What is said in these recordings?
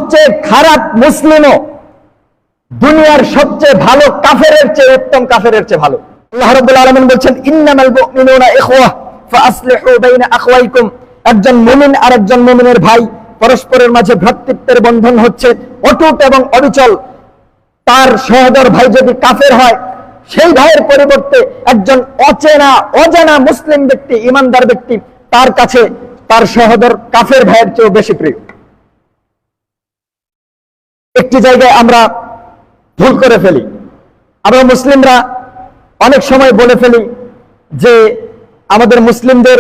সবচেয়ে খারাপ মুসলিমও দুনিয়ার সবচেয়ে ভালো কাফেরের চেয়ে উত্তম, কাফেরের চেয়ে ভালো। আল্লাহ রাব্বুল আলামিন বলছেন, ইন্নামাল মুমিনুনা ইখওয়া ফাআসলিহু বাইনা আখওয়াইকুম। একজন মুমিন আর একজন মুমিনের ভাই, পরস্পরের মাঝে ভ্রাতৃত্বের বন্ধন হচ্ছে অটুট এবং অবিচল। তার সহোদর ভাই যদি কাফের হয়, সেই ভাইয়ের পরিবর্তে একজন অজানা মুসলিম ব্যক্তি, ইমানদার ব্যক্তি, তার কাছে তার সহোদর কাফের ভাইয়ের চেয়েও বেশি প্রিয়। একটি জায়গায় আমরা ভুল করে ফেলি। আমরা মুসলিমরা অনেক সময় বলে ফেলি যে আমাদের মুসলিমদের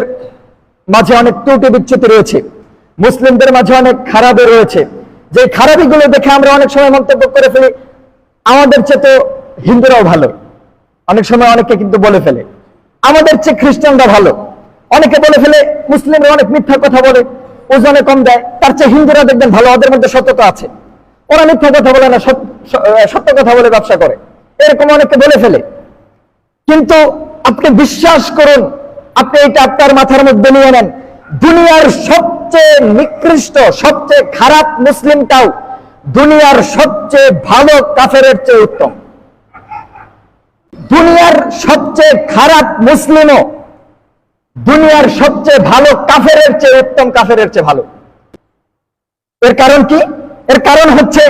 মাঝে অনেক ত্রুটি বিচ্যুতি রয়েছে, মুসলিমদের মাঝে অনেক খারাপি রয়েছে। যে খারাপিগুলো দেখে আমরা অনেক সময় মন্তব্য করে ফেলি, আমাদের চেয়ে তো হিন্দুরাও ভালো। অনেক সময় অনেকে কিন্তু বলে ফেলে আমাদের চেয়ে খ্রিস্টানরা ভালো। অনেকে বলে ফেলে মুসলিমরা অনেক মিথ্যা কথা বলে, ওজনে কম দেয়, তার চেয়ে হিন্দুরা দেখবেন ভালো, ওদের মধ্যে সত্যতা আছে, ওরা মিথ্যা কথা বলে না, সত্য কথা বলে ব্যবসা করে, এরকম অনেকে বলে ফেলে। কিন্তু আপনি বিশ্বাস করুন, আপনি এটা আপনার মাথার মধ্যে নিয়ে নেন, দুনিয়ার সবচেয়ে নিকৃষ্ট, সবচেয়ে খারাপ মুসলিমটাও দুনিয়ার সবচেয়ে ভালো কাফেরের চেয়ে উত্তম। দুনিয়ার সবচেয়ে খারাপ মুসলিমও দুনিয়ার সবচেয়ে ভালো কাফেরের চেয়ে উত্তম, কাফেরের চেয়ে ভালো। এর কারণ কি? এর কারণ হচ্ছে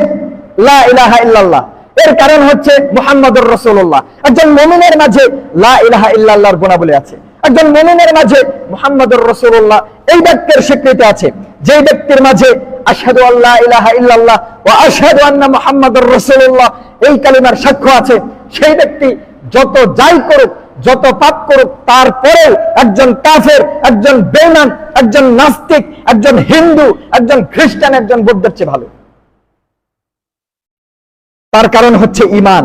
লা ইলাহা ইল্লাল্লাহ, এর কারণ হচ্ছে মুহাম্মদুর রাসূলুল্লাহ। একজন মুমিনের মাঝে লা ইলাহা ইল্লাল্লাহর গুণাবলী আছে, একজন মুমিনের মাঝে মুহাম্মদুর রাসূলুল্লাহ এই বাক্যের স্বীকৃতি আছে। যে ব্যক্তির মাঝে আশহাদু আল্লা ইলাহা ইল্লাল্লাহ ওয়া আশহাদু আন্না মুহাম্মাদুর রাসূলুল্লাহ এই কালিমার সাক্ষ্য আছে, সেই ব্যক্তি যত যাই করুক, যত পাপ করুক, তারপরেও একজন কাফের, একজন বেঈমান, একজন নাস্তিক, একজন হিন্দু, একজন খ্রিস্টান, একজন বৌদ্ধের চেয়ে ভালো। তার কারণ হচ্ছে ঈমান,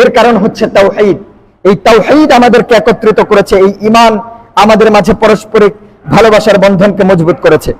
এর কারণ হচ্ছে তাওহীদ। এই তাওহীদ আমাদেরকে একত্রিত করেছে, এই ঈমান আমাদের মাঝে পারস্পরিক ভালোবাসার বন্ধনকে মজবুত করেছে।